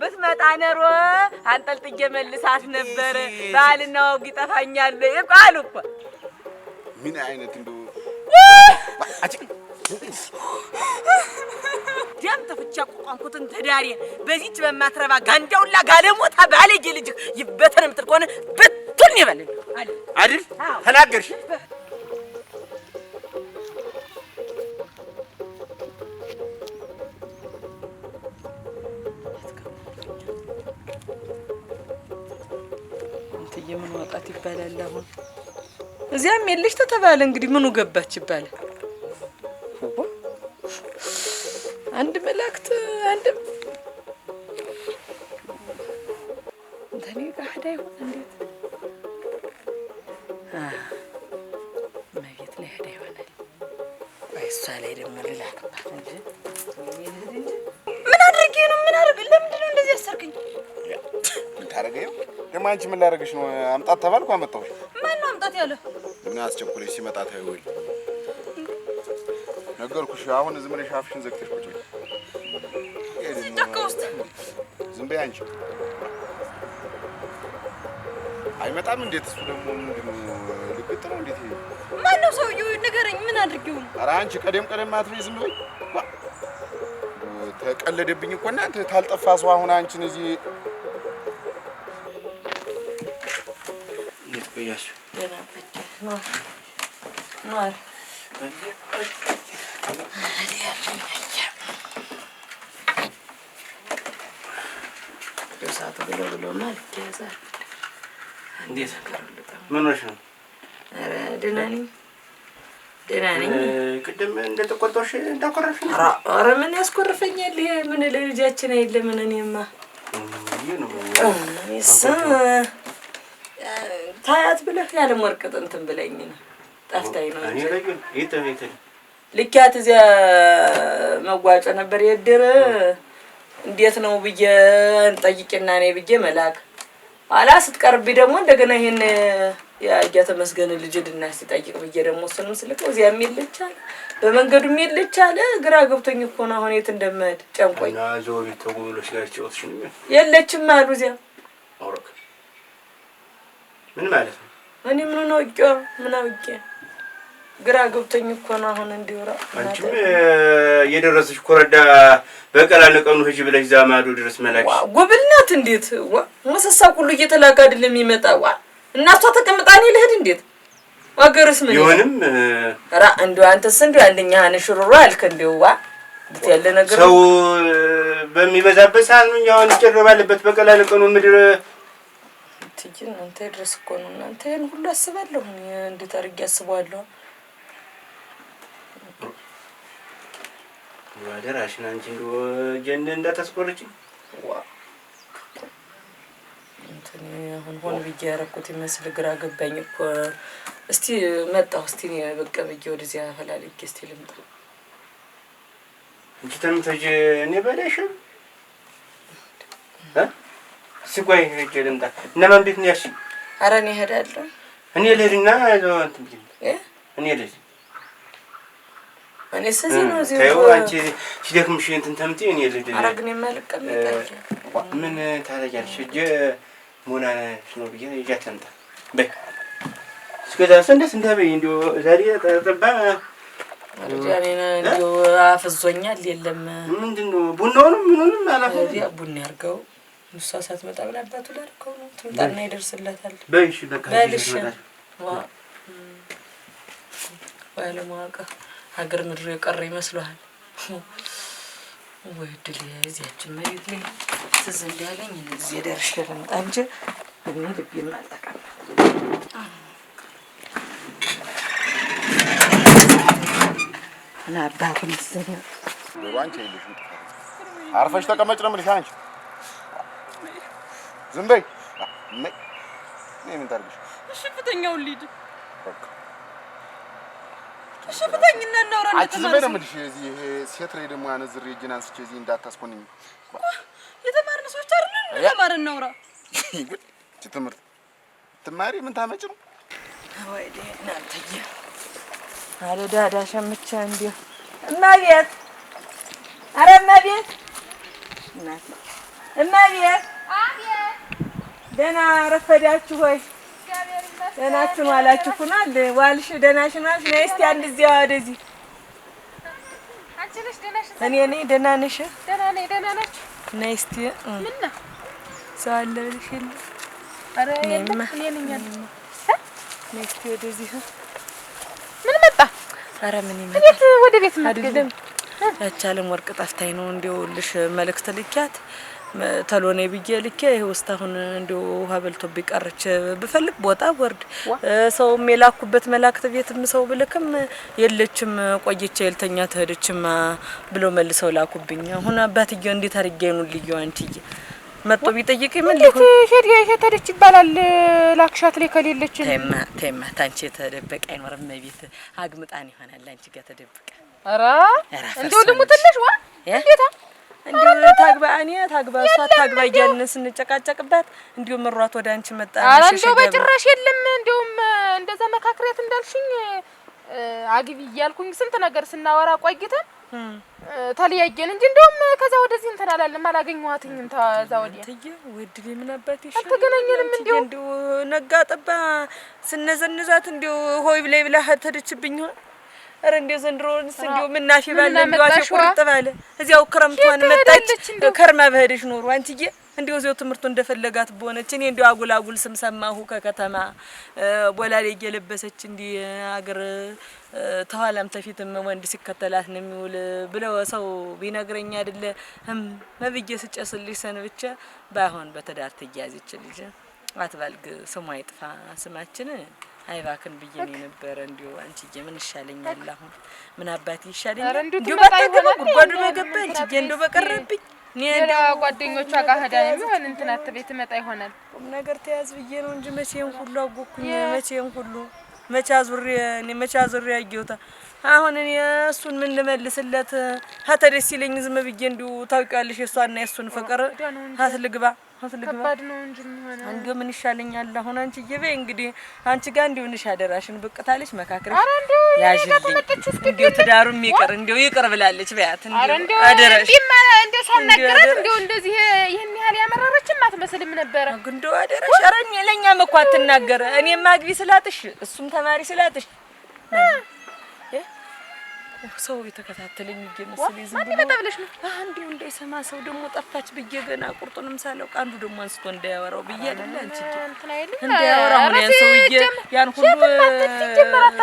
ብትመጣ ነሮ አንጠልጥዬ መልሳት ነበር። ባልና ወግ ይጠፋኛል ይባሉ እኮ ምን አይነት እንደው ደም ተፍቻ ቆቋንኩትን ተዳሪ በዚህች በማትረባ ጋንዳውላ ጋለሞታ ባለጌ ልጅ ይበተን የምትል ከሆነ በቱን ይበል አይደል? ተናገርሽ። ምን ወጣት ይባላል አሁን እዚያም የለሽ ተተባለ እንግዲህ ምኑ ገባች ይባላል። አንድ መላእክት አንድ እንተኔ ጋር ይሆን እንዴት መቤት ላይ ሄዳ ይሆናል። እሷ ላይ ደግሞ ልላክባት እንጂ ምን አድርጌ ነው ምን አድርግ ለምንድን ነው እንደዚህ ያሰርክኝ? ምን ታረገው ደግሞ አንቺ ምን ላደርግሽ ነው? አምጣት ተባልኩ አመጣሁሽ። ማን ነው አምጣት ያለ? ምን አስቸኩለሽ ሲመጣ ታይወይ ነገርኩሽ። አሁን ዝም ብለሽ አፍሽን ዘግተሽ ቁጭ በይ። ጫካ ውስጥ ዝም በይ አንቺ። አይመጣም እንዴት? እሱ ደግሞ ምንድነው ልቅጥ ነው እንዴት? ማን ነው ሰውዬው? ንገረኝ። ምን አድርጌው ነው? ኧረ አንቺ ቀደም አትበይ። ዝም በይ። ተቀለደብኝ እኮ እናንተ ታልጠፋ ሰው አሁን አንቺን እዚህ ቆያሽ ደናበች ነው ነው ደሳቱ ብሎ ማለት ያዛል። እንዴት ምን ሆነሽ ነው? ኧረ ደህና ነኝ። ቅድም እንደተቆጣሽ እንዳኮረፍሽ ነው? ኧረ ምን ያስኮርፈኛል? ይሄ ምን ለልጃችን አይደለም። ምን እኔማ ታያት ብለህ ያለ ወርቀት እንትን ብለኝ ነው ጠፍታኝ ነው እንጂ ልኪያት እዚያ መዋጮ ነበር የድር እንዴት ነው ብዬ እንጠይቅና ነኝ ብዬ መላክ ኋላ ስትቀርቢ ደግሞ እንደገና ይሄን ያያ ተመስገን ልጅ ድና ሲጠይቅ ብዬ ደግሞ እሱንም ስልከው እዚያ የሚልቻለ በመንገዱ የሚልቻለ ግራ ገብቶኝ እኮ ነው አሁን የት እንደምሄድ ጨንቆኝ እና ዞቢ ተጎሎሽ ጋር ጨውትሽ ነው የለችም አሉ እዚያ አውረክ ምን ማለት ነው? እኔ ምን አውቄ ግራ ገብቶኝ እኮ ነው አሁን እንዲወራ አንቺም የደረሰሽ ኮረዳ በቀላልቀኑ ሂጂ ብለሽ ዛማዶ ድረስ መላክሽ ጉብልናት እንዴት ወሰሳ ሁሉ እየተላካ አይደለም የሚመጣው እናቷ ተቀምጣኔ ልሄድ እንዴት አገርስ ምን ይሆንም እንደው አንተስ እንደው አንደኛ አንሽሩሩ አልከ እንደው ያለ ነገር ሰው በሚበዛበት ሳንኛው እንጨረባለበት በቀላልቀኑ ምድር ትጅን አንተ ድረስ እኮ ነው እናንተ ይሄን ሁሉ አስባለሁ እንዴት አድርጌ አስባለሁ ወደራሽና አንቺ እንደው ጀንደ እንዳታስቆርጪ እንትን አሁን ሆን ብዬ ያረኩት ይመስል ግራ ገባኝ እኮ እስቲ መጣሁ እስቲ በቃ ብዬ ወደዚያ ፈላልጌ እስቲ ልምጣ እንጂ ተምተጅ እኔ በላሽ ሲቆይ ሄጄ ልምጣ እና ማን ቤት ነው ያልሽ? ኧረ እኔ እሄዳለሁ እኔ ልሄድና ያው እንትን እኔ ልሄድ እኔ ስለዚህ ነው እዚህ ታዩ አንቺ ሲደክምሽ እንትን ተምቲ እኔ ልሄድ ኧረ ግን የማልቀመጥ ምን ታረጋለሽ? እጄ ሞናሽ ነው ብዬ ይዣት ልምጣ በይ እስከዛ ሰንደስ እንደበይ እንደው ዛሬ ተጠባ አረጃኔና እንደው አፍዞኛል የለም ምንድነው ቡናውንም ምኑንም አላፈ ቡና ያርገው ሙሳ ሳትመጣ ብላባቱ ላርከው ነው ትምጣና ይደርስላታል በይሽ በቃ በልሽ ባለማወቅ ሀገር ምድር የቀረ ይመስልሃል ወይ ድል እዚያችን መሬት ላይ ትዝ እንዳለኝ እዚህ ደርሼ ልምጣ እንጂ እኔ ልቤን አልጠቃም እና አባቱን ስለኝ አንቺ ይልሽ አርፈሽ ተቀመጭ ነው የምልሽ አንቺ ዝም በይ ነይ ምን ታርግሽ? እሺ ፍተኛው ልሂድ በቃ እሺ ፍተኝና እናውራ አንቺ ዝም በይ ነው የምልሽ እዚህ ሴት ላይ ደግሞ አነዝሬ እጄን አንስቼ እዚህ እንዳታስኮንኝ የተማርን ሰዎች አይደልን ለማር እናውራ ትምህርት ትማሪ ምን ታመጭ ነው ወይ እናንተዬ አረ ዳዳ ሸምቻ እንዴ እማቤት አረ እማቤት እናት እማቤት ደህና ረፈዳችሁ ወይ? ደህናችሁ ዋላችሁ? ኩናል ዋልሽ? ደህናሽን ዋልሽ? ነይ እስኪ አንድ እዚያ ወደዚህ። እኔ ነኝ። ደህና ነሽ? ደህና ነኝ። ደህና ናችሁ? ነይ እስኪ። ምን ነው ሰው አለ ብለሽ የለ? ኧረ የለም። እኔ ነኝ ያለ። ነይ እስኪ ወደዚህ። ምን መጣ? ኧረ ምን ይመጣ? ቤት ወደ ቤት መጥገደም ያቻለም ወርቅ ጠፍታኝ ነው እንደውልሽ መልእክት ልኪያት ተሎ ነይ ብዬ ልኬ ይኸው እስካሁን እንደው ውሃ በልቶብኝ ቀረች። ብፈልግ ቦታ ወርድ ሰውም የላኩበት መላእክት ቤትም ሰው ብልክም የለችም ቆይቼ የልተኛ ተሄደችም ብሎ መልሰው ላኩብኝ። አሁን አባትዬው እንዴት አድርጌ ነው ልዩ አንቺዬ መጥቶ ቢጠይቀኝ ምን ሊሆን ሄደች ይባላል። ላክሻት ላይ ከሌለች ተይማ ታንቺ የተደበቀ አይኖርም። ቤት አግምጣን ይሆናል አንቺ ጋር ተደብቀ። ኧረ እንደው ልሙትልሽ ዋ እንዴታ እንዲሁ ታግባ እኔ ታግባ እሷ ታግባ እያልን ስንጨቃጨቅባት እንዲሁ ምሯት ወደ አንቺ መጣ። ኧረ እንደው በጭራሽ የለም። እንደውም እንደዛ መካክሬት እንዳልሽኝ አግቢ እያልኩኝ ስንት ነገር ስናወራ ቆይተን ተለያየን እንጂ እንደውም ከዛ ወደዚህ እንትን አላለም። አላገኘኋትኝም። ታዛ ወዲያ ትዬ ወድሊ ምን አባቴ አልተገናኘንም። እንዲሁ ነጋ ጠባ ስነዘንዛት እንዲሁ ሆይ ብላይ ብላ ተደችብኝ ሆነ። ኧረ እንዲሁ ዘንድሮንስ እንዲሁ ምናፊ ባለ እንዲሁ አፌ ቁርጥ ባለ እዚያው ክረምቷን መጣች ከርማ በሄደሽ ኖሮ አንቺዬ እንዲሁ እዚያው ትምህርቱ እንደፈለጋት በሆነች እኔ እንዲሁ አጉላጉል ስም ሰማሁ ከከተማ ቦላሌ እየለበሰች እንዲ አገር ተኋላም ተፊትም ወንድ ሲከተላት ነው የሚውል ብለው ሰው ቢነግረኝ አይደለ መብዬ ስጨስልሽ ሰንብቼ ባይሆን በተዳር ትያዝች ልጅ አትባልግ ስሟ ይጥፋ ስማችን አይባክን ብዬ ነው ነበር። እንዲሁ አንቺዬ ምን ይሻለኛል? አሁን ምን አባቴ ይሻለኛል? እንዲሁ ባታገባ ጉድጓዱ በገባ አንቺዬ እንዲሁ በቀረብኝ እኔ ጓደኞቿ ጋር ሄዳ ይሆን እንትን አትቤት መጣ ይሆናል። ቁም ነገር ተያዝ ብዬ ነው እንጂ መቼም ሁሉ አጎኩኝ መቼም ሁሉ መቻ ዙሪያ አየሁታ። አሁን እኔ እሱን ምን ልመልስለት? ሀተደስ ይለኝ ዝም ብዬ እንዲሁ ታውቂያለሽ የሷና የሱን ፍቅር ሀትልግባ ከባድ ነው እንጂ ምን እንዲሁ ምን ይሻለኛል? አሁን አንቺዬ በይ እንግዲህ አንቺ ጋር እንዲሁ ንሽ አደራሽን ብቅታለሽ መካከረሽ ያዥልኝ እንዲሁ ትዳሩም ይቅር እንዲሁ ይቅር ብላለች በያት እንዲሁ አደራሽ እንዲሁ ሳናገራት እንዲሁ እንደዚህ ይሄን ያህል ያመረረችም አትመስልም ነበር። እንዲሁ አደራሽ ኧረ ለኛም እኮ አትናገር። እኔም አግቢ ስላትሽ እሱም ተማሪ ስላትሽ ሰው የተከታተለኝ ይመስልኝ ዝም ብሎ ተብለሽ ነው አንዲው እንዳይሰማ ሰው ደግሞ ጠፋች ብዬ ገና ቁርጡንም ሳላውቅ አንዱ ደግሞ አንስቶ እንዳያወራው ብዬ አይደል አንቺ እንዳያወራው ነው ያን ሰውዬ ያን ሁሉ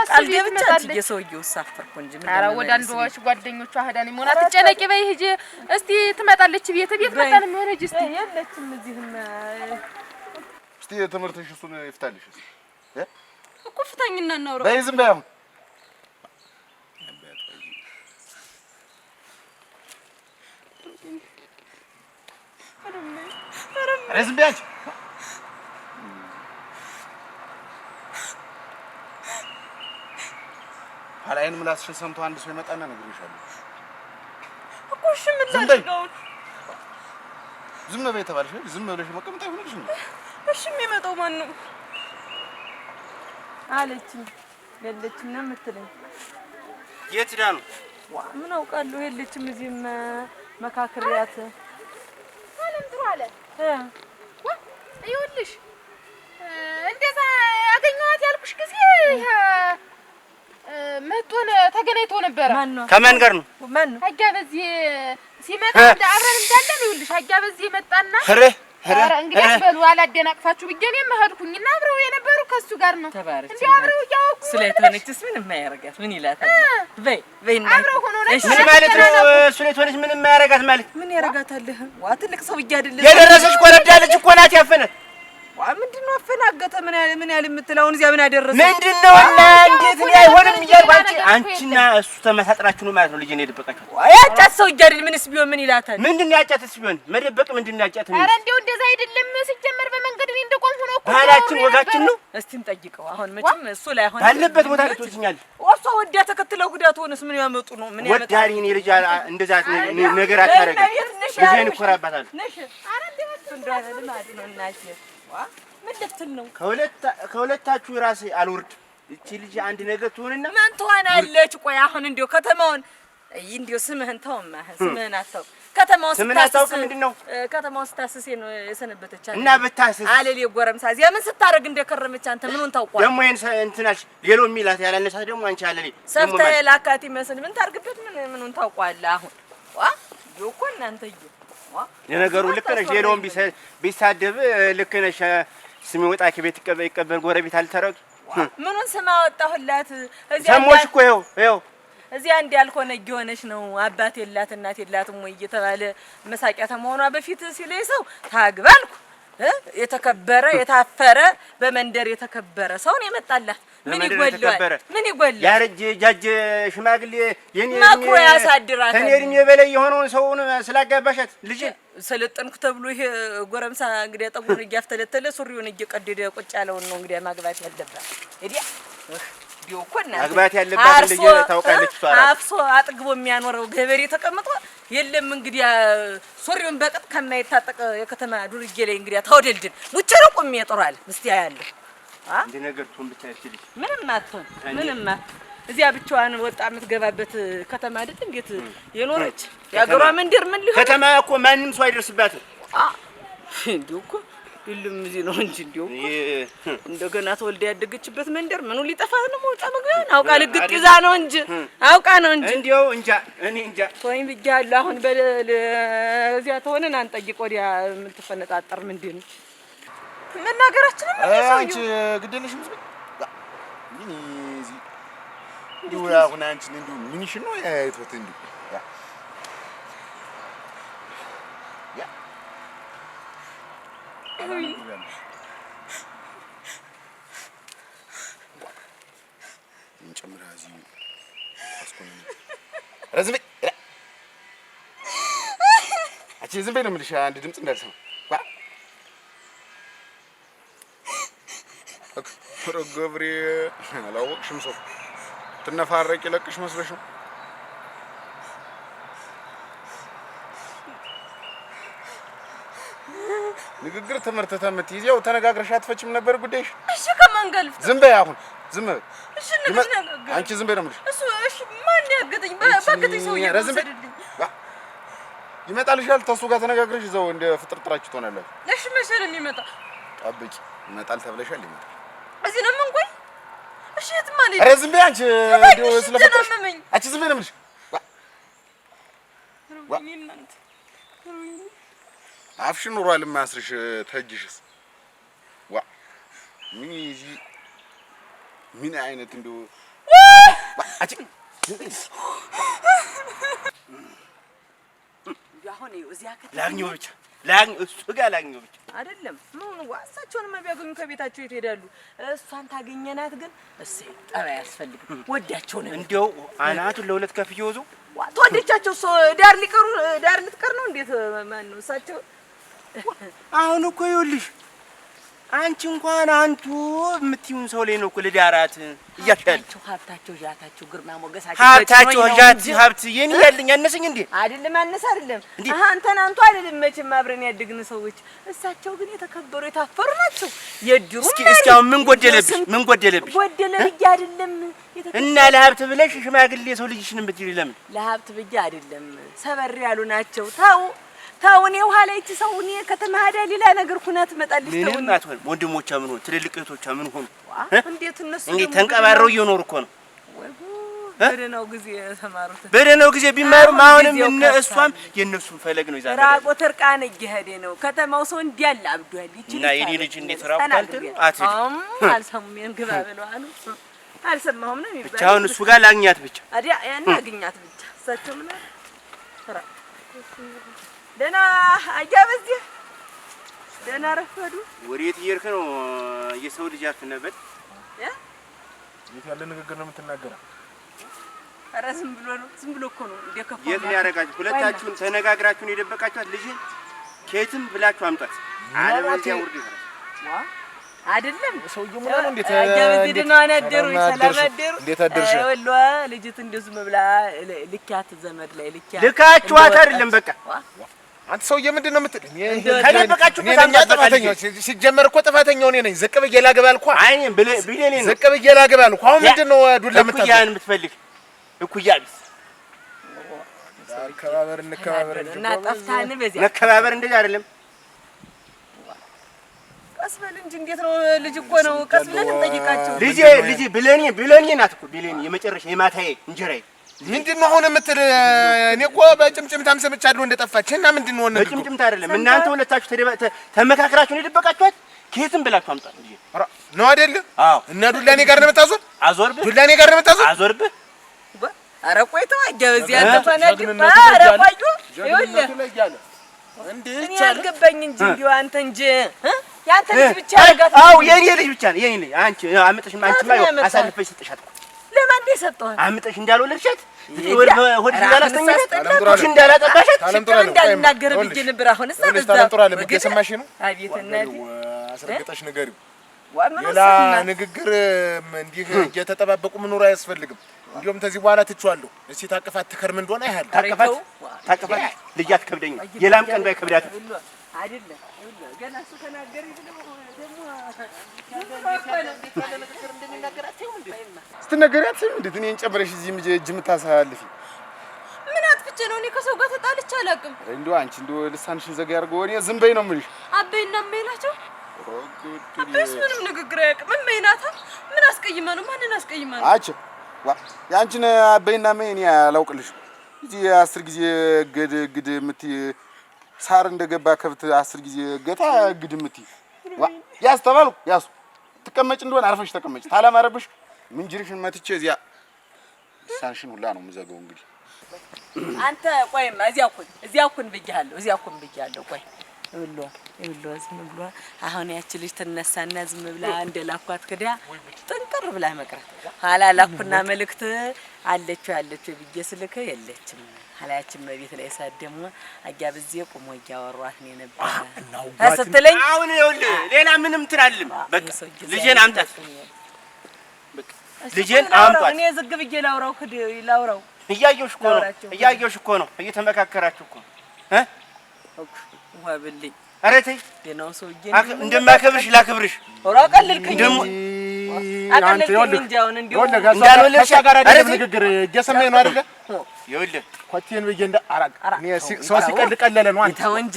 ቃል ገብቻት የሰውዬው ሳፈርኩ እንጂ ምን ኧረ ወደ አንዷች ጓደኞቿ ሀዳኒ ሞና ተጨነቂ በይ ሂጂ እስቲ ትመጣለች ቤት መጣን የሚሆነ ሂጂ እስቲ የለችም እዚህም እስቲ ትምህርትሽ እሱን ይፍታልሽ እኮ ፍታኝና እናውራ በይ ዝም በይ አሁን ዝም በይ አንቺ ኋላዬን ምላስሽን ሰምቶ አንድ ሰው ይመጣና ነግሬሻለሁ እኮ እሺ ምን ላድርገው? ዝም በይ ተባልሽ ዝም ብለሽ መቀመጥ አይሆንልሽም። እሺ የሚመጣው ማን ነው አለችኝ። የለችም ነው የምትለኝ። የት ሄዳ ነው? ምን አውቃለሁ የለችም። እዚህም መካከሪያት ጥሩ አለ ይኸውልሽ እንደዛ አገኘኋት ያልኩሽ ጊዜ መጥቶን ተገናኝቶ ነበረ። ከማን ጋር ነው? ማን ነው? አጋ በዚህ ሲመጣ አብረን እንዳለን ይኸውልሽ አጋ በዚህ መጣና ኧረ እንግዲህ በሉ አላደናቅፋችሁ ብዬ እኔም ሄድኩኝና አብረው የነበሩ ከሱ ጋር ነው እንዴ አብረው ያውቁ ስለተነችስ ምንም አያረጋት ምን ይላታል? በይ አብረው ሆኖ ነው ምን ማለት ነው? ስለተነች ምንም አያረጋት ማለት ምን ያረጋታል? ዋ ትልቅ ሰው አይደለም የደረሰች ቆረዳለች እኮ ናት ያፈነት ዋ ምንድነው አፈናገተ ምን ያህል የምትለው እዚያ ምን ያደረሰ ምንድነው? እና እንዴት ነው አይሆንም እያልኩ አንቺና እሱ ተመሳጥራችሁ ነው ማለት ነው ልጅ ነው የደበቃችሁ? ያጫት ሰው አይደል ምንስ ቢሆን ምን ይላታል? ምንድነው ያጫትስ ቢሆን መደበቅ ምንድነው ያጫት? ኧረ እንደው እንደዛ አይደለም ሲጀመር በመንገድ እኔ እንደቆምኩ ነው እኮ ባህላችን ወጋችን ነው። እስቲ እንጠይቀው አሁን መቼም እሱ ላይ ሆነ ባለበት ቦታ ልትወስኛል። ወርሷ ወዲያ ተከትለው ጉዳት ሆነስ ምን ያመጡ ነው? ምን ያመጣ ወዳሪ እኔ ልጅ እንደዛ ነገር አታረግ ልጅን ይኮራባታል። ኧረ እንደው ልማድ ነው እናቴ ምን ልትል ነው? ከሁለታችሁ ራሴ አልወርድ። እቺ ልጅ አንድ ነገር ትሆንና ማን ትሆናለች? ቆይ አሁን እንደው ከተማውን እንደው ስምህን ተውማ ስምህን አታውቅ ከተማው ስታስስ ምንድነው? ከተማው ስታስስ ነው የሰነበተች እና ብታስስ አለሌ ጎረምሳ እዚያ ምን ስታረግ እንደከረመች አንተ ምኑን ታውቋል? ደግሞ ይሄን እንትናሽ ሌሎ የሚላት ያላነሳት ደግሞ አንቺ አለሌ ሰፍተ ላካቲ መስል ምን ታርግበት ምኑን ታውቋል? አሁን ጆኮ እናንተዬ የነገሩ ልክ ነሽ። ሌሎም ቢሳደብ ልክ ነሽ። ስሚ ወጣ ከቤት ይቀበል ጎረቤት አልተረግ ምኑን ስማ ወጣሁላት እዚያ ሰሞሽ እኮ ይኸው እዚያ እንዳልሆነ እየሆነች ነው። አባት የላት እናት የላትም ወይ እየተባለ መሳቂያ ተመሆኗ በፊት ሲለኝ ሰው ታግባልኩ የተከበረ የታፈረ በመንደር የተከበረ ሰውን የመጣላት ምን ይጎልዋል? ምን ይጎልዋል? ያረጀ ጃጀ ሽማግሌ የኔ ማክሮ ያሳድራታል። ከኔ እድሜ በላይ የሆነውን ሰውን ስላጋባሻት ልጅ ሰለጠንኩ ተብሎ ይሄ ጎረምሳ እንግዲህ ጠጉሩን እያፍተለተለ ሱሪውን እየቀደደ ቁጭ ያለውን ነው እንግዲህ ማግባት ያለባት እዲያ ዲዮኮና ማግባት ያለባት ልጅ ታውቃለች። አፍሶ አጥግቦ የሚያኖረው ገበሬ ተቀምጦ የለም እንግዲህ ሱሪውን በቅጥ ከማይታጠቅ የከተማ ዱርዬ ላይ እንግዲህ ታውደልድን ሙጭረቁ የሚያጠራል እስቲ ያያለ እንደ ነገር ቱን ብቻ ይችላል ምንም አትሆን ምንም እዚያ ብቻዋን ወጣ የምትገባበት ከተማ አይደል እንዴት የኖረች ያገሯ መንደር ምን ሊሆን ከተማ እኮ ማንንም ሰው አይደርስባትም። እንዲሁ እኮ ሁሉም እዚህ ነው እንጂ እንዲሁ እንደገና ተወልዳ ያደገችበት መንደር ምኑ ሊጠፋት ነው? መውጣ መግቢያውን አውቃ ልግጥ ይዛ ነው እንጂ አውቃ ነው እንጂ እንዲያው እንጃ እኔ እንጃ ተወኝ ብያለሁ። አሁን እዚያ ተሆነን አንጠይቅ ወዲያ የምትፈነጣጠር ምንድን ነው መናገራችን? አንቺ ግዴለሽም ዝም ምን እዚህ እንዲሁ አሁን አንቺን እንዲሁ ምንሽ ነው ያይቶት እንዲሁ እንጨምራ እዚህ አስኮን ረዝም አቺ ዝም በይ ነው የምልሽ። አንድ ድምጽ እንዳልሰማ ገብሬ አላወቅሽም? ሰው ትነፋረቅ ይለቅሽ መስለሽ ነው? ንግግር ትምህርት ተምትይዝ ያው ተነጋግረሽ አትፈጭም ነበር ጉዳይሽ። እሺ ከመንገልፍ ዝም በይ አሁን ዝም በይ። እሺ ንግግር አንቺ ዝም በይ ነው የምልሽ። እሺ ማን ያገተኝ? ባገተኝ ሰው ይወሰድልኝ ይመጣልሻል። ተሱ ጋር ተነጋግረሽ እዛው እንደ ፍጥርጥራችሁ ትሆናላችሁ። እሺ መሰለኝ ይመጣ ጠብቂ። ይመጣል ተብለሻል። ይመጣል። እዚህ ነው ምን? ቆይ እሺ የት ማለት? ኧረ ዝም በይ አንቺ እንደው ስለፈጠረሽ አንቺ ዝም በይ ነው የምልሽ። አፍሽን ኑሯል ማስርሽ ተጅሽስ ምን ይዚ ምን አይነት እንደው አቺ ያሁን እዚያ ላግኘው ብቻ ላግኘው እሱ ጋር ላግኘው ብቻ አይደለም። ምን ዋሳቸውን ቢያገኙ ከቤታቸው የት ሄዳሉ? እሷን ታገኘናት ግን እሰይ ጠባይ ያስፈልግም። ወዳቸው ነው እንደው አናቱን ለሁለት ከፍዬ ወዙ ተወደቻቸው ሰው ዳር ልትቀር ነው እንዴት? ማን ነው እሳቸው? አሁን እኮ ይኸውልሽ አንቺ እንኳን አንቱ የምትይውን ሰው ላይ ነው እኮ ልዳራት እያሻለችው። ሀብታቸው ዣታቸው ግርማ ሞገሳቸው ሀብታቸው ዣት ሀብት የኔ ያለኝ አነሰኝ እንዴ? አይደለም አነሰ አይደለም። አንተን አንቱ አይደለም መቼም አብረን ያደግን ሰዎች። እሳቸው ግን የተከበሩ የታፈሩ ናቸው። የድሩ እስኪ አሁን ምን ጎደለብሽ? ምን ጎደለብሽ? ጎደለብኝ አይደለም እና ለሀብት ብለሽ ሽማግሌ ሰው ልጅሽን ብትይ ለምን? ለሀብት ብዬ አይደለም ሰበር ያሉ ናቸው። ታውን የኋላ እቺ ሰውኔ ከተማ ሄዳ ሌላ ነገር ሁና ትመጣለች። ታውን ምንም አትሆን። ወንድሞቿ ምን ሆኑ? ትልልቅ እህቶቿ ምን ሆኑ? እንዴት እነሱ እንዴት ተንቀባረው እየኖሩ እኮ ነው። በደህናው ጊዜ ተማሩት። በደህናው ጊዜ ቢማሩም አሁንም እሷም የእነሱን ፈለግ ነው ይዛለች። ራቆት እርቃን እየሄደ ነው ከተማው ሰው እንዲያለ አብዷል። እና የኔ ልጅ እንዴት ራቆት አትልም? አልሰሙም። ግባ ብለዋል። አልሰማሁም ነው የሚባለው። ብቻ አሁን እሱ ጋር ላግኛት ብቻ አዲያ ያን አግኛት ብቻ እሳቸው ምን ተራ ደህና አያበዚህ ደህና ረፈዱ። ወዴት እየሄድክ ነው? የሰው ልጅ አትነበል የት ያለ ንግግር ነው የምትናገረው? ኧረ ዝም ብሎ እኮ ነው እንደከፋ። የት ነው ያደረጋችሁ? ሁለታችሁን ተነጋግራችሁን የደበቃችኋት ልጅን ከየትም ብላችሁ አምጣት። አለበለዚያ ውርድ ይፈራል። አይደለም ሰውዬው ምን ነው? እንዴት አያበዚህ ደህና አደሩ? ሰላም አደሩ? እንዴት አደርሽ? ወሏ ልጅት እንደዚህ መብላ ልኪያት ዘመድ ላይ ልካችኋት አይደለም በቃ አንተ ሰውዬ ምንድን ነው የምትል? ከደበቃችሁ ጥፋተኛው ሲጀመር እኮ ጥፋተኛው እኔ ነኝ። ዝቅ ብዬ ላግባ አልኩህ። አይኔ ብሌኔ ነው ዝቅ ብዬ ላግባ አልኩህ። አሁን ምንድን ነው ዱላ የምታውቀው? እኩያን የምትፈልግ እኩያ ቢስ እንከባበር እና ጠፍታን በዚያ መከባበር እንደዚህ አይደለም። ቀስ በል እንጂ እንዴት ነው? ልጅ እኮ ነው። ቀስ ብለን እንጠይቃቸው። ልጅ ብለኔ ናት እኮ ብለኔ የመጨረሻ የማታዬ እንጀራዬ ምንድን ነው አሁን የምትል? እኔ እኮ በጭምጭምታም ሰምቻለሁ እንደጠፋች እና ምንድን ነው ነገሩ? በጭምጭምታ አይደለም። እናንተ ሁለታችሁ ተመካክራችሁ ነው የደበቃችኋት። ከየትም ብላችሁ አምጣ ነው አይደል? አዎ። እና ዱላ እኔ ጋር ነው የምታዞር? አዞርብህ። ዱላ እኔ ጋር ነው የምታዞር? አዞርብህ። ኧረ ቆይ ተዋጀ እዚህ አንተፈናጅባ ኧረ ቆዩ ይኸውልህ እኔ አልገባኝ እንጂ እንዲሁ አንተ እንጂ ያንተ ልጅ ብቻ ያርጋት። አዎ የኔ ልጅ ብቻ ነው የኔ ልጅ። አንቺ አምጥሽማ አሳልፈሽ ሰጥሻት እኮ ለማን እንደሰጠው አምጥሽ እንዳልወለድሻት ሆድ እንዳላስተኛት ሆድ እንዳላጠባሻት እንዳልናገር ብዬ ነበር። አሁን እዛ በዛ ታለምጥራለ በየሰማሽ ነው። አቤት እናቴ አስረግጠሽ ንገሪው። ሌላ ንግግር እንዲህ እየተጠባበቁ መኖር አያስፈልግም። እንዲሁም ተዚህ በኋላ ትችዋለሁ። እስኪ ታቅፋት ትከርም እንደሆነ አይሃል። ታቅፋት ልጅ አትከብደኝም። የላም ቀን ባይከብዳትም አይደለም ገና እሱ ተናገሪ ስትነገሪያት እንዴት እኔን ጨምረሽ እዚህ እጅ የምታሳልፊ? ምን አጥፍቼ ነው? እኔ ከሰው ጋር ተጣልቼ አላውቅም። እንደው አንቺ እንደው ልሳንሽን ዘጋ ያድርገው። እኔ ዝም በይ ነው የምልሽ። አበይና እመይ ናቸው። አበይስ ምንም ንግግር አያውቅም። እመይ ናታ። ምን አስቀይማ ነው? ማንን አስቀይማ ነው? አች ያንቺን አበይና እመይ እኔ አላውቅልሽም። እዚህ 10 ጊዜ ግድ የምትይ ሳር እንደገባ ከብት 10 ጊዜ ገታ ግድ የምትይ ያስተባልኩ ያሱ ትቀመጭ እንደሆነ አርፈሽ ተቀመጭ። ታላማረብሽ ምንጅርሽን መትቼ ልሳንሽን ሁላ ነው የምዘጋው። እንግዲህ አንተ ቆይማ እዚያኩን ብያለሁ። ቆይ ይኸውልህ ዝም ብሎ አሁን ያቺ ልጅ ትነሳና ዝም ብላ እንደላኳት ክዳ ጥንቅር ብላ መቅረት ኋላ ላኩና መልእክት ያለችው ብዬ ስልክ የለችም። ኋላያችን መቤት ላይ ሳት ደግሞ አያብዜ ቆሞ እያወሯት ነው ነበር ስትለኝ አሁን ይኸውልህ ሌላ ምንም ትላልም። በቃ ልጄን አምጣት። በቃ ልጄን አምጣት። እኔ ዝግ ብዬ ላውራው እያየሁሽ እኮ ነው እየተመካከራችሁ እኮ ወብልኝ። ኧረ ተይ ደህናው ሰውዬ እንደማከብርሽ ላክብርሽ። ኧረ አቀልልከኝ ደግሞ አንተ እንዳልወለድሽ ጋር አይደለም ንግግር እየሰማኝ ነው አይደለ? ይኸውልህ ኮቴን ብዬ እንደ አራቅ እኔ ሰው ሲቀልቀለለ ነው አንተ ተው እንጂ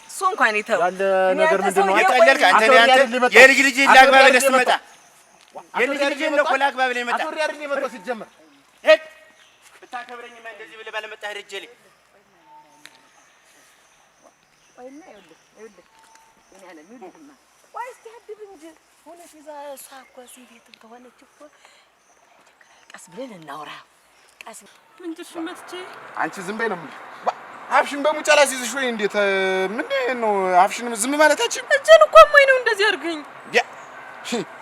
እሱ እንኳን ይተው ያለ ነገር ምንድነው? የቀለልክ አንተ የልጅ ልጅ ላግባብ ብለህ ስትመጣ የልጅ ልጅ ነው እኮ ላግባብ ብለህ መጣ። አቶሪ አይደል የመጣው ሲጀመር ብታከብረኝማ እንደዚህ ብለህ ባለመጣህ ሂጅ ልኝ ወይና ይኸውልህ እኔ አለ ምንድነው? ቆይ እስኪ አድብ እንጂ ሆነሽ እዛ እሷ እኮ እዚህ ቤት ከሆነች እኮ ቀስ ብለን እናውራ። ቀስ ምንድሽ መጥቼ አንቺ ዝም በይ ነው የምልሽ። አፍሽን በሙጫ ላስይዝሽ ወይ እንዴት ምን ነው አፍሽን ዝም ማለታችን? እጄን እኮ ሞይ ነው እንደዚህ አድርገኝ ያ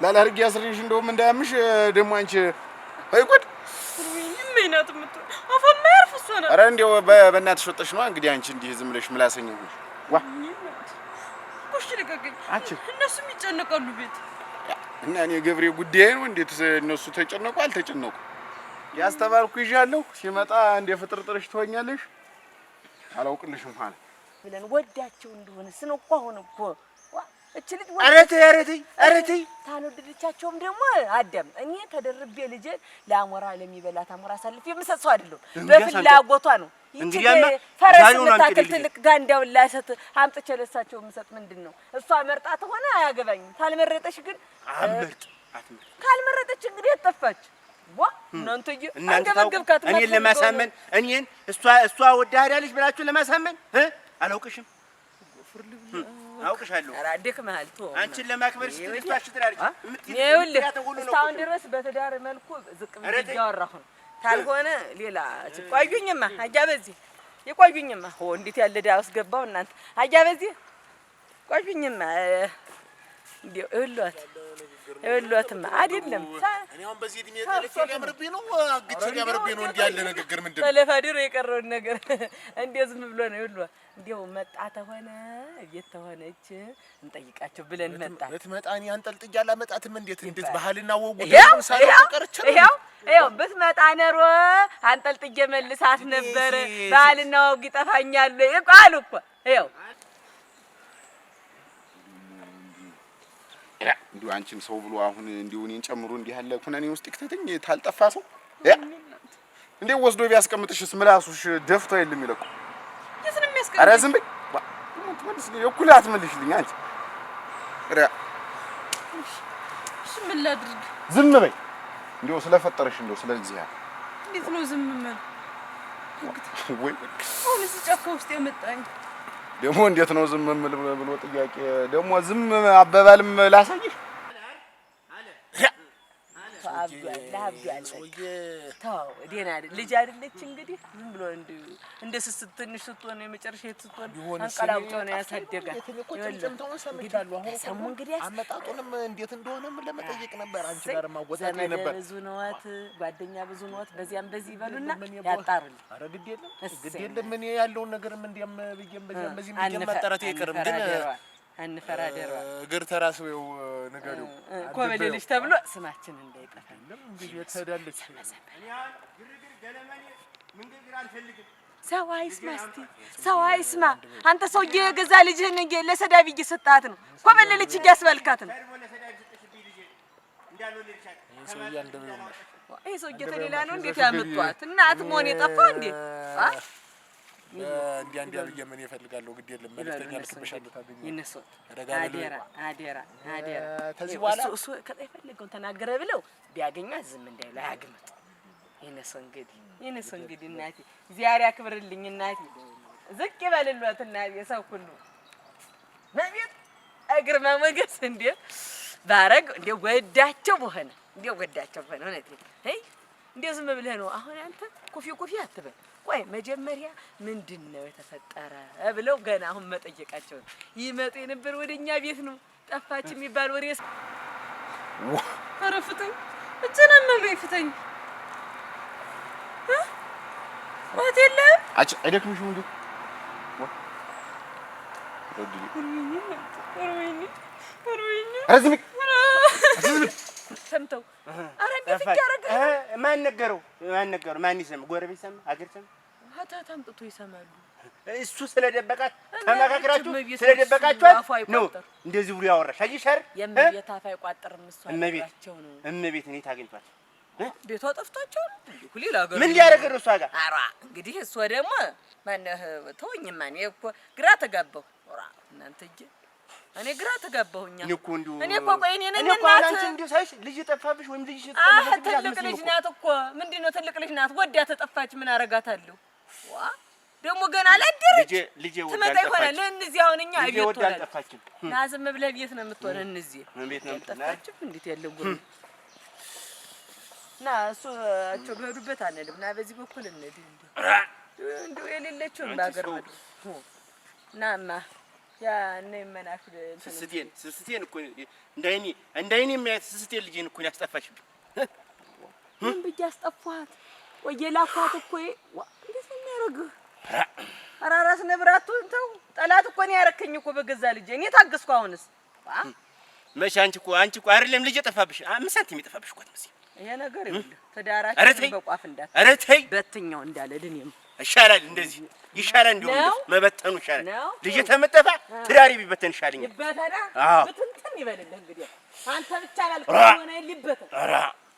ላላርግ ያስርሽ እንደውም እንዳያምሽ ደግሞ አንቺ አይ ጉድ ምን ናት ምት አፈማ ያርፍሱ ነው። ኧረ እንደው በእናትሽ ወጥሽ ነው እንግዲህ አንቺ እንዲህ ዝም ብለሽ ምላሰኝ ነው ዋ ኩሽ ልቀቀኝ። አንቺ እነሱም ይጨነቃሉ ቤት እና እኔ ገብሬ ጉዳይ ነው እንዴት እነሱ ተጨነቁ አልተጨነቁ ያስተባልኩ ይዣለሁ። ሲመጣ እንደ ፍጥርጥርሽ ትሆኛለሽ። አላውቅልሽም ማለት ብለን ወዳቸው እንደሆነ ስንኳ ሆነ እኮ እቺ ልጅ ኧረ ተይ ታልወደደቻቸውም ደግሞ አዳም እኔ ተደርቤ ልጅ ለአሞራ ለሚበላት አሞራ አሳልፌ የምሰጥ ሰው አይደለም። በፍላጎቷ ነው። እንግዲህ ፈረስ የምታክል ትልቅ ጋንዳውን ላሰት አምጥቼ ለሳቸው የምሰጥ ምንድነው? እሷ መርጣት ሆነ አያገባኝም። ካልመረጠሽ ግን ካልመረጠች እንግዲህ ተጠፋች። እናንተ አንገበገብካት እኔን ለማሳመን እሷ ወዳዳለች ብላችሁ ለማሳመን አላውቅሽም። አውቅሻለሁ። ኧረ ደክመሃል። ተው አንቺን ለማክበር ስትልፋሽ ትላለች። ይኸውልህ እስካሁን ድረስ በትዳር መልኩ ዝቅ ብዬ እያወራሁ ነው። ካልሆነ ሌላ ቆዩኝማ አያ በዚህ ይቆዩኝማ። እንዴት ያለ ዳው አስገባው እናንተ አያ በዚህ ቆዩኝማ። እንዴው እሏትማ አይደለም እኔ አሁን በዚህ እድሜ ጠልቼ ሊያምርብኝ ነው አግቼ ሊያምርብኝ ነው። እንዲህ ያለ ንግግር ምንድን ነው? ተለፋድሮ የቀረውን ነገር እንዴ ዝም ብሎ ነው ይሏ። እንዴው መጣ ተሆነ ቤት ተሆነች እንጠይቃቸው ብለን መጣ። ብትመጣ እኔ አንጠልጥዬ አላመጣትም። እንዴት ባህልና ወጉ ደግሞ ሳይቀር ቀርቼ ይኸው ብትመጣ ነሮ አንጠልጥዬ መልሳት ነበር። ባህልና ወጉ ይጠፋኛል ይቃሉ እኮ ይኸው እንዲሁ አንቺም ሰው ብሎ አሁን እንዲሁ እኔን ጨምሮ እንዲህ ያለ ኩነኔ ውስጥ ይክተተኝ ታልጠፋ ሰው እንዴ ወስዶ ቢያስቀምጥሽስ ምላሱሽ ደፍቶ አይደለም ይለቁ የትንም የሚያስቀምጥ ኧረ ዝም በይ ትመልስልኝ እኩል አትመልሽልኝ አንቺ ኧረ እሺ ምን ላድርግ ዝም በይ እንደው ስለፈጠረሽ እንደው ስለዚህ ያ እንዴት ነው ዝም ምን ወይ አሁንስ ጫካ ውስጥ ያመጣኝ ደግሞ እንዴት ነው ዝም ምን ብሎ ጥያቄ ደግሞ ዝም አበባልም ላሳይሽ አብዷል ተው ደህና አይደል ልጅ አይደለች እንግዲህ ዝም ብሎ እንደ ስስት ትንሽ ስትሆን የመጨረሻ ስትሆን አንቀላውጦ ነው ያሳደጋል ሰሙ እንግዲህ አመጣጡንም እንዴት እንደሆነም ለመጠየቅ ነበር አንቺ ጋር ማወጣት ነበር ብዙ ነዋት ጓደኛ ብዙ ነዋት በዚያም በዚህ ይበሉና ያጣርል ኧረ ግድ የለም ምን ያለውን ነገርም እንዲያም በዚህም በዚህም መጠራት አይቀርም ግን አንፈራ ደራ እግር ተራስው ነገሩ ኮበሌልሽ ተብሎ ስማችን እንዳይጠፋ እንግዲህ ተዳለች ግርግር ገለመኔ ምን ግርግር አልፈልግም ሰው አይስማ እስቲ ሰው አይስማ አንተ ሰውዬ የገዛ ልጅህን ለሰዳቢ እየሰጣት ነው ኮበሌልሽ እያስበልካት ነው ይሄ ሰውዬ ተሌላ ነው እንዴት ያመጣት እናት መሆን የጠፋ እንዴ እንዲያ ብዬ ምን ይፈልጋለሁ ግድ የለም መልእክተኛ ልክብሻለሁ ታገኝ ይነሱ አደራ ከዚህ በኋላ እሱ ከጣይ ፈልገው ተናገረ ብለው ቢያገኛ ዝም እንዳይሉ አያግመጥ ይነሱ እንግዲህ እናቴ ዚያር ያክብርልኝ እናቴ ዝቅ ይበልልዎት እናቴ ሰው ሁሉ ማሚት እግር ማመገስ እንዴ ባረግ እንዴ ወዳቸው በሆነ እውነት እንዴ ዝም ብለህ ነው አሁን አንተ ኮፊ አትበል ቆይ መጀመሪያ ምንድነው የተፈጠረ ብለው ገና አሁን መጠየቃቸው ይመጡ የነበር ወደኛ ቤት ነው ጠፋች የሚባል ወሬ አረፍተኝ እጨናመመ ይፍተኝ ወቴለ አጭ አይደክምሽም እንዴ ወርወይኒ አዝም ሰምተው አረ እንዴት ያረጋ ማን ነገረው ማን ይሰማ ጎረቤት ሰማ አገር ሰማ ሀታት አምጥቶ ይሰማሉ እሱ ስለደበቃት ተመካክራችሁ ስለደበቃችኋት ነው እንደዚህ ብሎ ያወራሽ አይሻር የምቤት አፋ ይቋጥርም እሷ አላቸው ነው እመቤት እኔ ታገኝቷል ቤቷ ጠፍቷቸው ሁሌላ ሀገር ምን ሊያረግ ነው እሷ ጋር አራ እንግዲህ እሷ ደግሞ ማነህ ተወኝማ እኔ እኮ ግራ ተጋባሁ እናንተ እኔ ግራ ተጋባሁኛ እኔ እኮ ቆይ እኔ ነኝ እናት አንቺ እንዴ ሳይሽ ልጅ ጠፋብሽ ወይም ልጅ ትልቅ ልጅ ናት እኮ ምንድነው ትልቅ ልጅ ናት ወዳ ተጠፋች ምን አረጋታለሁ ዋ ደግሞ ገና አላደረች ልጅ ትመጣ ይሆናል ለእነዚህ አሁን እኛ አቤት ወጣች ና ዝም ብለህ ቤት ነው የምትሆነ እነዚህ ቤት ነው ጠፋች እንዴት ያለው ጉድ ና እሱ አቸው በሄዱበት አንልም ና በዚህ በኩል እንሂድ እንደው የሌለችውን ባገር ነው ናማ ያ እኔ መናፍል ስስቴን እኮ እንዳይኔ የሚያት ስስቴን ልጄን እኮ ያስጠፋሽብኝ ምን ብዬሽ አስጠፋኋት ወየላኳት እኮ እንዴት ነው የሚያረግህ አራራስ ነብራቱን ተው ጠላት እኮ ነው ያረከኝ እኮ በገዛ ልጄ እኔ ታገስኩ አሁንስ መቼ አንቺ እኮ አይደለም ልጄ ጠፋብሽ 5 ሳንቲም የጠፋብሽ እኮ አትመስይ ይሄ ነገር ይኸውልህ ተዳራችን በቋፍ እንዳት ኧረ ተይ በትኛው እንዳለ ድኔም ይሻላል እንደዚህ ይሻላል እንደው መበተኑ ይሻላል ልጄ ተመጠፋ ትዳሪ ቢበተን ይሻለኛል ይበተና በትንትን ይበልልህ እንግዲህ አንተ ብቻ ላልከው ሆነ ይልበተን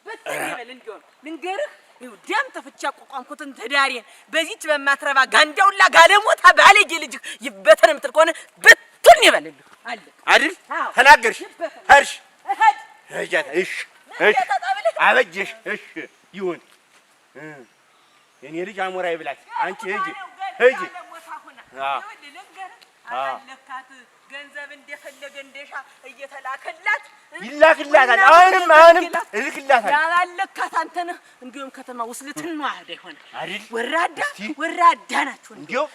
በትን ይበል እንደው ልንገርህ ይኸው ደም ተፍቻ ቆቋንኩትን ትዳሪን በዚህች በማትረባ ጋንዳውላ ጋለሞታ ባለጌ ልጅ ይበተን የምትል ከሆነ በትን ይበልልህ አለ አይደል ተናገርሽ ሄድሽ እሺ አበጀሽ እሺ ይሁን የኔ ልጅ አሞራ ይብላች አንቺ ሂጂ አለካት ገንዘብ እንደፈለገ እንደሻ እየተላከላት ይላክላታል አሁንም እልክላታል ያላለካት አንተ ነህ እንዲሁም ከተማ ውስልትን ነው አይሆን አይደል ወራዳ ናችሁ እንዲው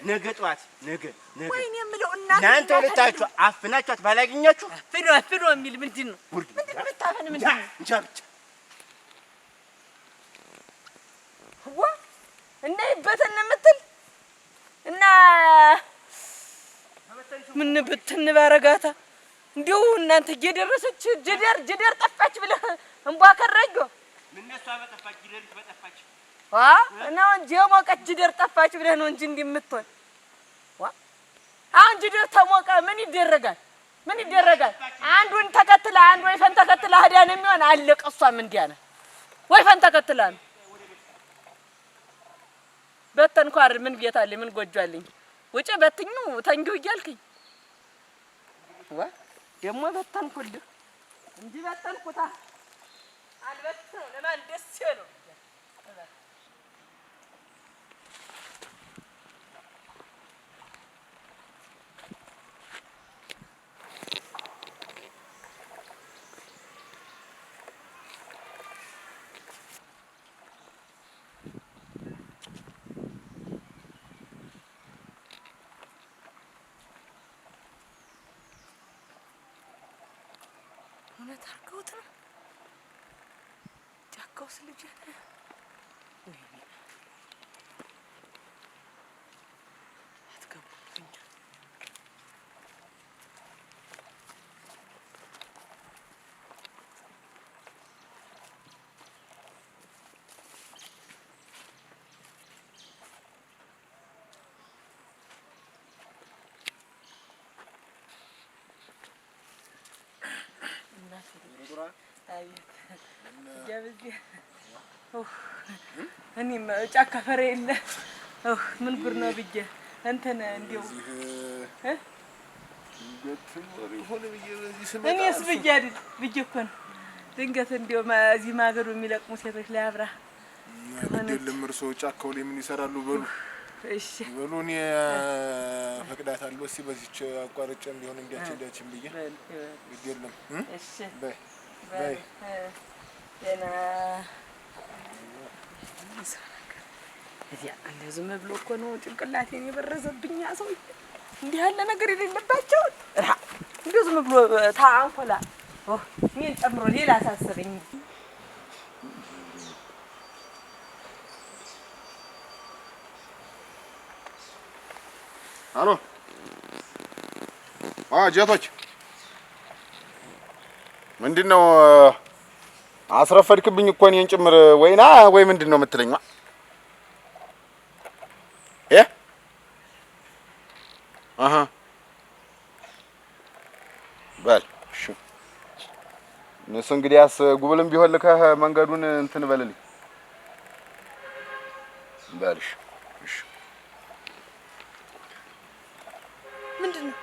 ነገ ጠዋት ነገ ወይኔ የምለው እናንተ ሁለታችሁ አፍናችኋት ባላገኛችሁ አፍኖ የሚል ምንድን ነው ምታፈን ምንድን ነው እንጃ ብቻ እና ይበተን የምትል እና ምን ብትን ባረጋታ እንዲሁ እናንተ እየደረሰች ጀደር ጠፋች ብለህ እንቧ ከረጆ ምን ነሷ በጠፋች ጀደር በጠፋች ነው እንጂ የሞቀች ጀደር ጠፋች ብለህ ነው እንጂ እንደምትሆን አሁን ጀደር ተሞቀ ምን ይደረጋል አንዱን ተከትላ አንዱ ወይፈን ተከትላ ሄዳ ነው የሚሆን አለቀ እሷም እንዲያ ነው ወይፈን ተከትላ ነው በተንኩ አይደል? ምን ቤት አለኝ? ምን ጎጆ አለኝ? ውጭ በትኙ ተንጊው እያልከኝ ዋ ደግሞ በተንኩልህ እንጂ በተንኩታ አልበተነው ለማን ደስ ይለው እውነት አድርገውት ነው ጫካውስ ልጅ ወይኔ አትገቡብኝ እኔም ጫካ ፈሬ የለ ምን ጉር ነው ብዬ እንትን እንዲያው እኔስ ብዬ አይደል ብዬ እኮ ነው ድንገት እንዲያው እዚህ ማገዶ የሚለቅሙ ሴቶች ላይ አብራ አይደለም እርሶ ጫካው ላይ ምን ይሰራሉ በሉ እሺ በሉ እኔ ፈቅዳታለሁ እስኪ በዚህች አቋርጬም ቢሆን እንዲያችን ብዬ አይደለም እሺ በይ በይ የና እዚያ አንተ ዝም ብሎ እኮ ነው ጭንቅላቴን የበረዘብኝ ሰው እንዲህ ያለ ነገር የሌለባቸው እንዲሁ ዝም ብሎ ታንኮላ እኔን ጨምሮ ሌላ አሳሰበኝ አሎ ጀቶች ምንድነው አስረፈድክብኝ እኮ እኔን ጭምር ወይና ወይ ምንድነው የምትለኝ አሃ በል እሺ እነሱ እንግዲያስ ጉብልም ቢሆን ልከህ መንገዱን እንትን በልልኝ በልሽ እሺ ምንድነው